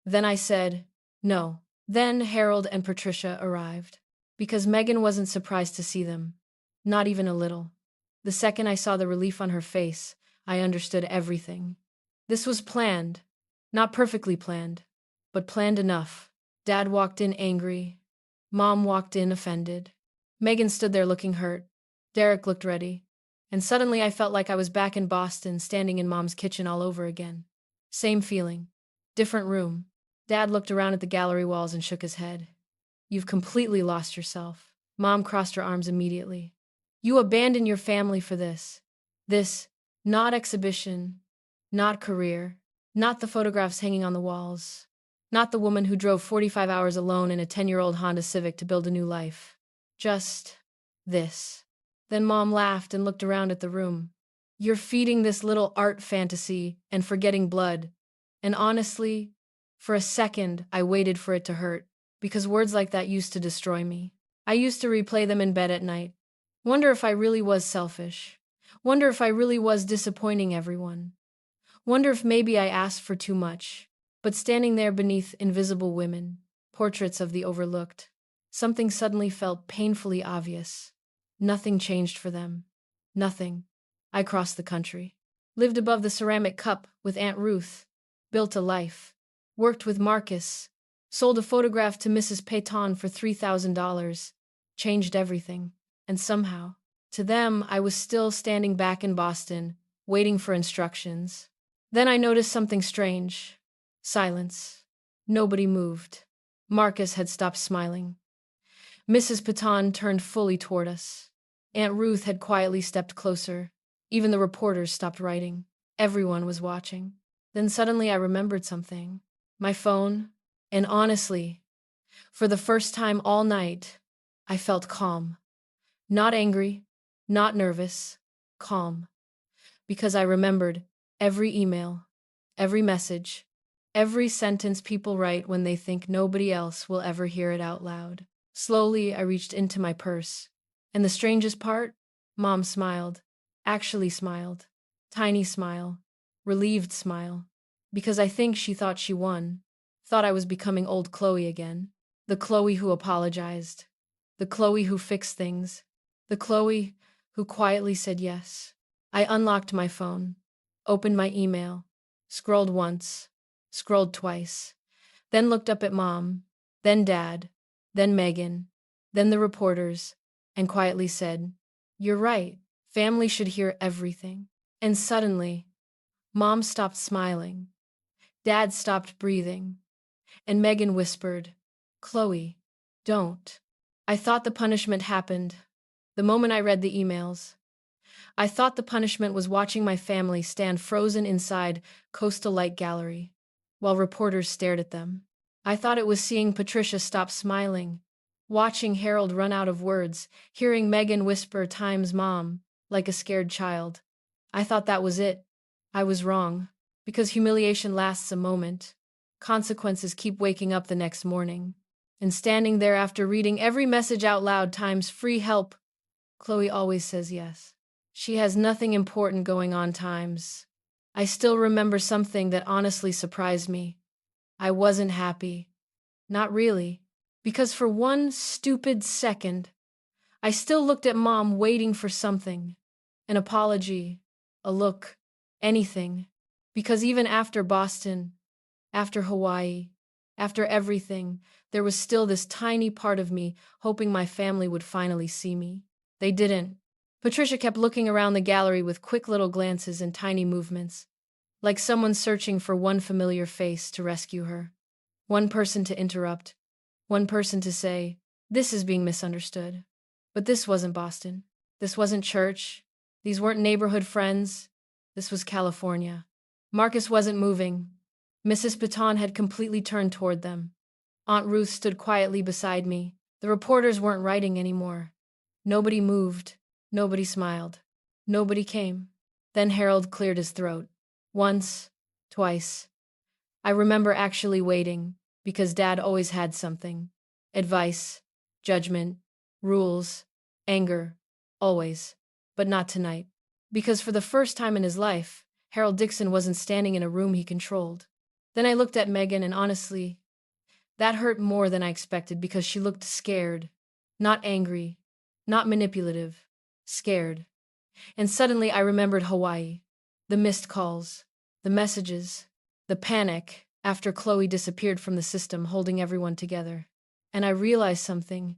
S1: Then I said, no. Then Harold and Patricia arrived. Because Megan wasn't surprised to see them. Not even a little. The second I saw the relief on her face, I understood everything. This was planned. Not perfectly planned, but planned enough. Dad walked in angry. Mom walked in offended. Megan stood there looking hurt. Derek looked ready. And suddenly I felt like I was back in Boston, standing in Mom's kitchen all over again. Same feeling. Different room. Dad looked around at the gallery walls and shook his head. You've completely lost yourself. Mom crossed her arms immediately. You abandoned your family for this. This, not exhibition, not career, not the photographs hanging on the walls, not the woman who drove 45 hours alone in a 10-year-old Honda Civic to build a new life. Just this. Then Mom laughed and looked around at the room. You're feeding this little art fantasy and forgetting blood. And honestly, for a second, I waited for it to hurt, because words like that used to destroy me. I used to replay them in bed at night. Wonder if I really was selfish. Wonder if I really was disappointing everyone. Wonder if maybe I asked for too much. But standing there beneath invisible women, portraits of the overlooked, something suddenly felt painfully obvious. Nothing changed for them. Nothing. I crossed the country. Lived above the ceramic cup with Aunt Ruth. Built a life. Worked with Marcus. Sold a photograph to Mrs. Peyton for $3,000. Changed everything. And somehow, to them, I was still standing back in Boston, waiting for instructions. Then I noticed something strange. Silence. Nobody moved. Marcus had stopped smiling. Mrs. Peyton turned fully toward us. Aunt Ruth had quietly stepped closer. Even the reporters stopped writing. Everyone was watching. Then suddenly I remembered something. My phone. And honestly, for the first time all night, I felt calm. Not angry, not nervous, calm. Because I remembered every email, every message, every sentence people write when they think nobody else will ever hear it out loud. Slowly, I reached into my purse. And the strangest part? Mom smiled. Actually smiled. Tiny smile. Relieved smile. Because I think she thought she won. Thought I was becoming old Chloe again. The Chloe who apologized. The Chloe who fixed things. The Chloe who quietly said yes. I unlocked my phone. Opened my email. Scrolled once. Scrolled twice. Then looked up at Mom. Then Dad. Then Megan. Then the reporters. And quietly said, "You're right. Family should hear everything." And suddenly, Mom stopped smiling. Dad stopped breathing. And Megan whispered, "Chloe, don't." I thought the punishment happened the moment I read the emails. I thought the punishment was watching my family stand frozen inside Coastal Light Gallery, while reporters stared at them. I thought it was seeing Patricia stop smiling, watching Harold run out of words, hearing Megan whisper times Mom, like a scared child. I thought that was it. I was wrong, because humiliation lasts a moment. Consequences keep waking up the next morning. And standing there after reading every message out loud times free help, Chloe always says yes. She has nothing important going on times. I still remember something that honestly surprised me. I wasn't happy. Not really. Because for one stupid second, I still looked at Mom waiting for something. An apology, a look, anything. Because even after Boston, after Hawaii, after everything, there was still this tiny part of me hoping my family would finally see me. They didn't. Patricia kept looking around the gallery with quick little glances and tiny movements, like someone searching for one familiar face to rescue her. One person to interrupt. One person to say, "This is being misunderstood." But this wasn't Boston. This wasn't church. These weren't neighborhood friends. This was California. Marcus wasn't moving. Mrs. Baton had completely turned toward them. Aunt Ruth stood quietly beside me. The reporters weren't writing anymore. Nobody moved. Nobody smiled. Nobody came. Then Harold cleared his throat. Once, twice. I remember actually waiting, because Dad always had something. Advice, judgment, rules, anger, always. But not tonight. Because for the first time in his life, Harold Dixon wasn't standing in a room he controlled. Then I looked at Megan, and honestly, that hurt more than I expected because she looked scared. Not angry, not manipulative, scared. And suddenly I remembered Hawaii. The missed calls, the messages, the panic after Chloe disappeared from the system, holding everyone together. And I realized something.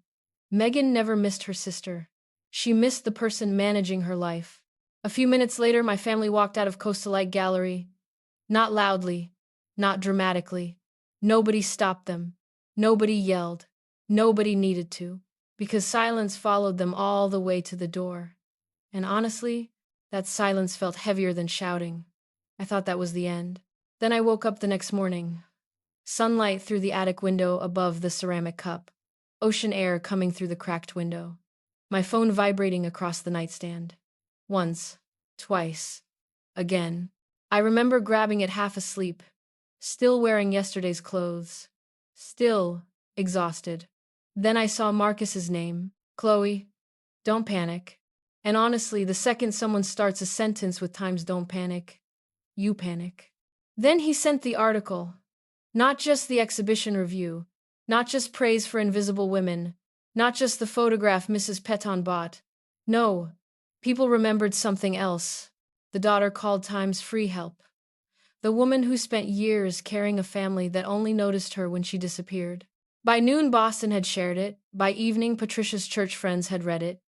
S1: Megan never missed her sister. She missed the person managing her life. A few minutes later, my family walked out of Coastalite Gallery. Not loudly, not dramatically. Nobody stopped them. Nobody yelled. Nobody needed to, because silence followed them all the way to the door. And honestly, that silence felt heavier than shouting. I thought that was the end. Then I woke up the next morning. Sunlight through the attic window above the ceramic cup. Ocean air coming through the cracked window. My phone vibrating across the nightstand. Once, twice, again. I remember grabbing it half asleep, still wearing yesterday's clothes, still exhausted. Then I saw Marcus's name. Chloe, don't panic. And honestly, the second someone starts a sentence with times don't panic, you panic. Then he sent the article. Not just the exhibition review, not just praise for invisible women, not just the photograph Mrs. Peton bought. No, people remembered something else. The daughter called Times free help. The woman who spent years carrying a family that only noticed her when she disappeared. By noon, Boston had shared it. By evening, Patricia's church friends had read it.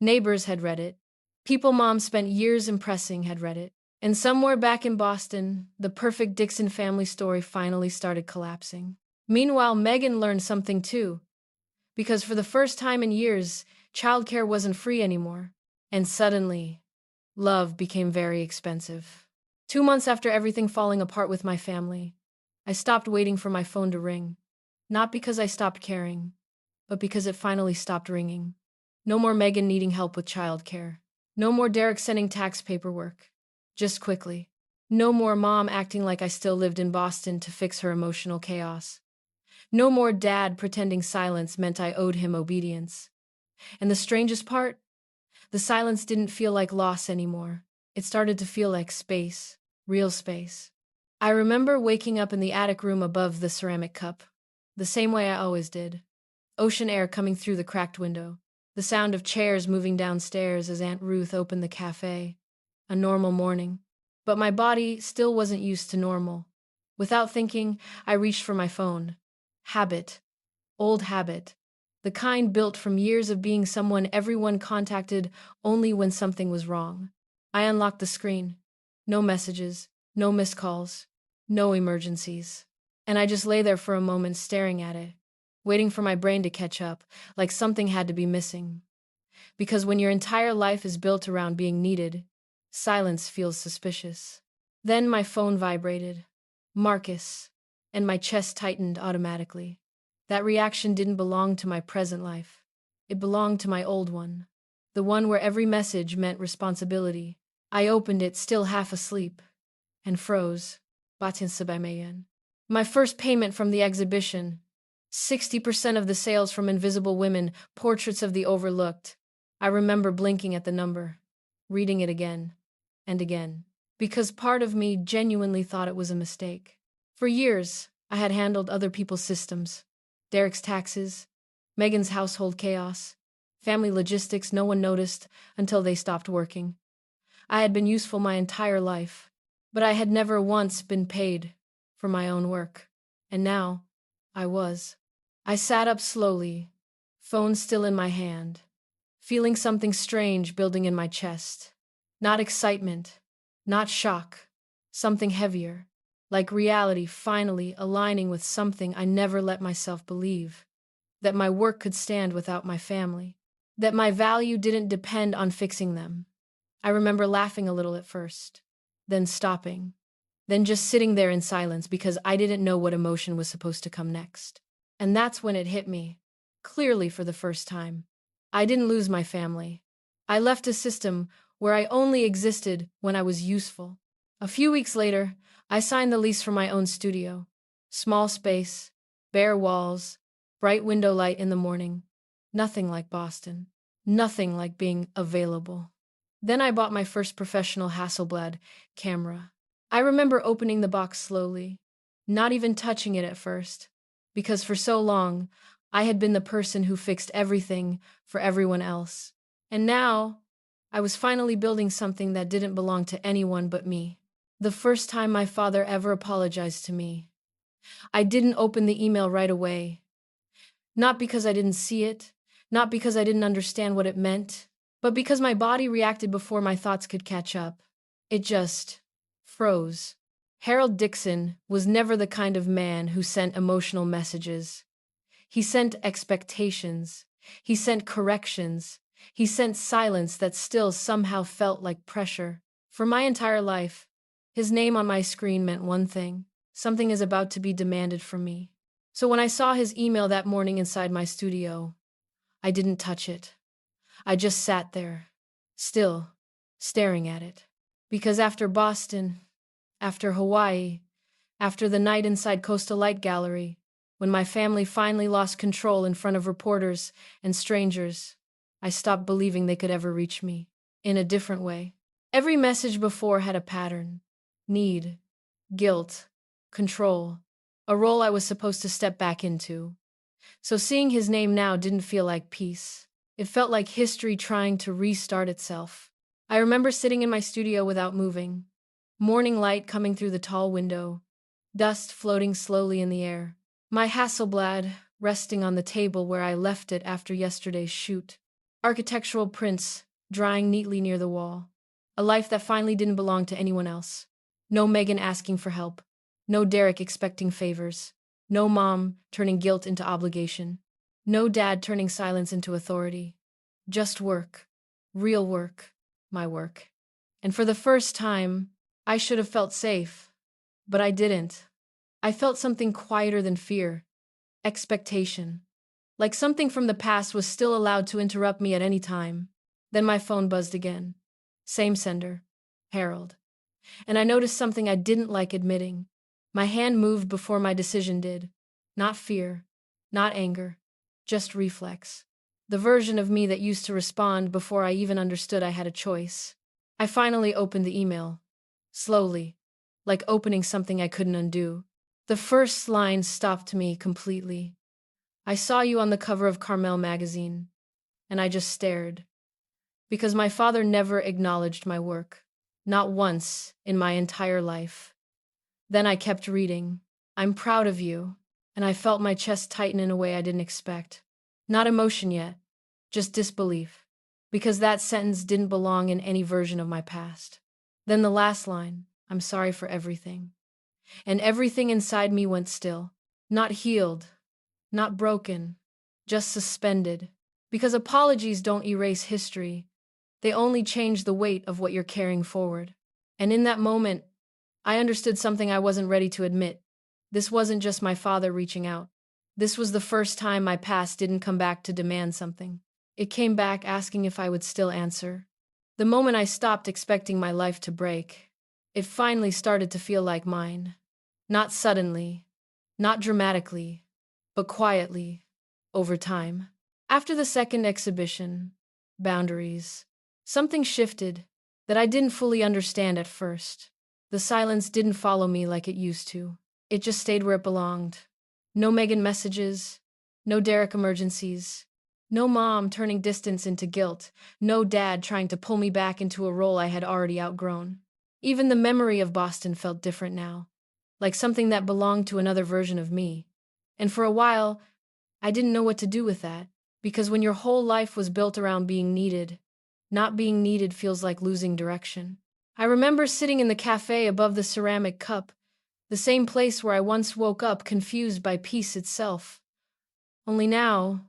S1: Neighbors had read it. People Mom spent years impressing had read it. And somewhere back in Boston, the perfect Dixon family story finally started collapsing. Meanwhile, Megan learned something too. Because for the first time in years, childcare wasn't free anymore. And suddenly, love became very expensive. 2 months after everything falling apart with my family, I stopped waiting for my phone to ring. Not because I stopped caring, but because it finally stopped ringing. No more Megan needing help with childcare. No more Derek sending tax paperwork. Just quickly. No more Mom acting like I still lived in Boston to fix her emotional chaos. No more Dad pretending silence meant I owed him obedience. And the strangest part? The silence didn't feel like loss anymore. It started to feel like space. Real space. I remember waking up in the attic room above the ceramic cup. The same way I always did. Ocean air coming through the cracked window. The sound of chairs moving downstairs as Aunt Ruth opened the cafe. A normal morning. But my body still wasn't used to normal. Without thinking, I reached for my phone. Habit. Old habit. The kind built from years of being someone everyone contacted only when something was wrong. I unlocked the screen. No messages, no missed calls, no emergencies. And I just lay there for a moment staring at it, waiting for my brain to catch up, like something had to be missing. Because when your entire life is built around being needed, silence feels suspicious. Then my phone vibrated. Marcus. And my chest tightened automatically. That reaction didn't belong to my present life. It belonged to my old one. The one where every message meant responsibility. I opened it, still half asleep, and froze. Batin Sabaymayan. My first payment from the exhibition. 60% of the sales from Invisible Women, Portraits of the Overlooked. I remember blinking at the number, reading it again and again, because part of me genuinely thought it was a mistake. For years, I had handled other people's systems. Derek's taxes, Megan's household chaos, family logistics no one noticed until they stopped working. I had been useful my entire life, but I had never once been paid for my own work. And now, I was. I sat up slowly, phone still in my hand, feeling something strange building in my chest. Not excitement, not shock, something heavier, like reality finally aligning with something I never let myself believe, that my work could stand without my family. that my value didn't depend on fixing them. I remember laughing a little at first, then stopping, then just sitting there in silence because I didn't know what emotion was supposed to come next. And that's when it hit me, clearly for the first time. I didn't lose my family. I left a system where I only existed when I was useful. A few weeks later, I signed the lease for my own studio. Small space, bare walls, bright window light in the morning. Nothing like Boston. Nothing like being available. Then I bought my first professional Hasselblad camera. I remember opening the box slowly, not even touching it at first, because for so long, I had been the person who fixed everything for everyone else. And now, I was finally building something that didn't belong to anyone but me. The first time my father ever apologized to me. I didn't open the email right away. Not because I didn't see it, not because I didn't understand what it meant, but because my body reacted before my thoughts could catch up. It just froze. Harold Dixon was never the kind of man who sent emotional messages. He sent expectations. He sent corrections. He sent silence that still somehow felt like pressure. For my entire life, his name on my screen meant one thing: something is about to be demanded from me. So when I saw his email that morning inside my studio, I didn't touch it. I just sat there, still, staring at it. Because after Boston, after Hawaii, after the night inside Coastal Light Gallery, when my family finally lost control in front of reporters and strangers, I stopped believing they could ever reach me. In a different way. Every message before had a pattern. Need, guilt, control, a role I was supposed to step back into. So seeing his name now didn't feel like peace. It felt like history trying to restart itself. I remember sitting in my studio without moving. Morning light coming through the tall window. Dust floating slowly in the air. My Hasselblad resting on the table where I left it after yesterday's shoot. Architectural prints drying neatly near the wall. A life that finally didn't belong to anyone else. No Megan asking for help. No Derek expecting favors. No mom turning guilt into obligation. No dad turning silence into authority. Just work. Real work. My work. And for the first time, I should have felt safe. But I didn't. I felt something quieter than fear. Expectation. Like something from the past was still allowed to interrupt me at any time. Then my phone buzzed again. Same sender. Harold. And I noticed something I didn't like admitting. My hand moved before my decision did. Not fear. Not anger. Just reflex. The version of me that used to respond before I even understood I had a choice. I finally opened the email. Slowly. Like opening something I couldn't undo. The first line stopped me completely. I saw you on the cover of Carmel magazine, and I just stared. Because my father never acknowledged my work. Not once in my entire life. Then I kept reading. I'm proud of you, and I felt my chest tighten in a way I didn't expect. Not emotion yet, just disbelief. Because that sentence didn't belong in any version of my past. Then the last line, I'm sorry for everything. And everything inside me went still. Not healed. Not broken, just suspended. Because apologies don't erase history. They only change the weight of what you're carrying forward. And in that moment, I understood something I wasn't ready to admit. This wasn't just my father reaching out. This was the first time my past didn't come back to demand something. It came back asking if I would still answer. The moment I stopped expecting my life to break, it finally started to feel like mine. Not suddenly, not dramatically, but quietly, over time. After the second exhibition, Boundaries, something shifted that I didn't fully understand at first. The silence didn't follow me like it used to. It just stayed where it belonged. No Megan messages, no Derek emergencies, no mom turning distance into guilt, no dad trying to pull me back into a role I had already outgrown. Even the memory of Boston felt different now, like something that belonged to another version of me. And for a while, I didn't know what to do with that, because when your whole life was built around being needed, not being needed feels like losing direction. I remember sitting in the cafe above the ceramic cup, the same place where I once woke up confused by peace itself. Only now,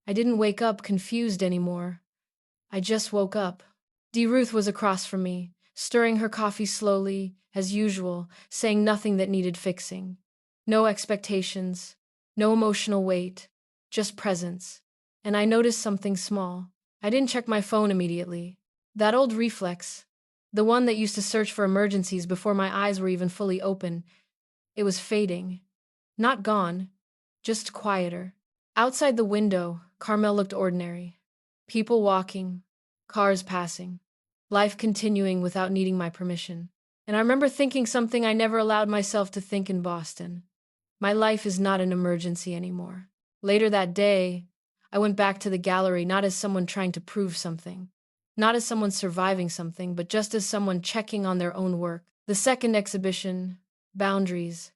S1: I didn't wake up confused anymore. I just woke up. D. Ruth was across from me, stirring her coffee slowly, as usual, saying nothing that needed fixing. No expectations, no emotional weight, just presence. And I noticed something small. I didn't check my phone immediately. That old reflex, the one that used to search for emergencies before my eyes were even fully open, it was fading. Not gone, just quieter. Outside the window, Carmel looked ordinary. People walking, cars passing, life continuing without needing my permission. And I remember thinking something I never allowed myself to think in Boston. My life is not an emergency anymore. Later that day, I went back to the gallery not as someone trying to prove something, not as someone surviving something, but just as someone checking on their own work. The second exhibition, Boundaries,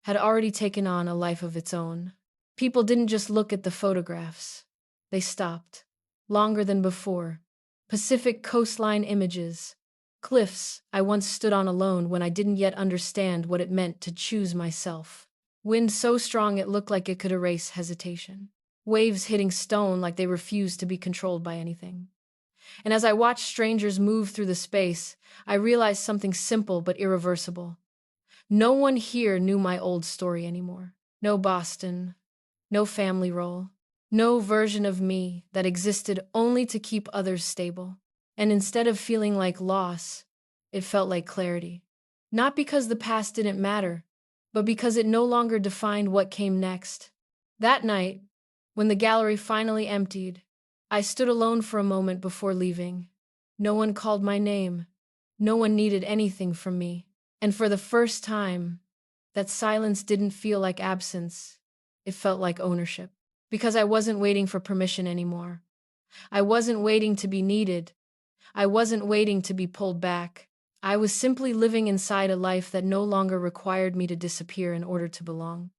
S1: had already taken on a life of its own. People didn't just look at the photographs. They stopped. Longer than before. Pacific coastline images. Cliffs I once stood on alone when I didn't yet understand what it meant to choose myself. Wind so strong it looked like it could erase hesitation. Waves hitting stone like they refused to be controlled by anything. And as I watched strangers move through the space, I realized something simple but irreversible. No one here knew my old story anymore. No Boston, no family role, no version of me that existed only to keep others stable. And instead of feeling like loss, it felt like clarity. Not because the past didn't matter, but because it no longer defined what came next. That night, when the gallery finally emptied, I stood alone for a moment before leaving. No one called my name. No one needed anything from me. And for the first time, that silence didn't feel like absence. It felt like ownership. Because I wasn't waiting for permission anymore. I wasn't waiting to be needed. I wasn't waiting to be pulled back. I was simply living inside a life that no longer required me to disappear in order to belong.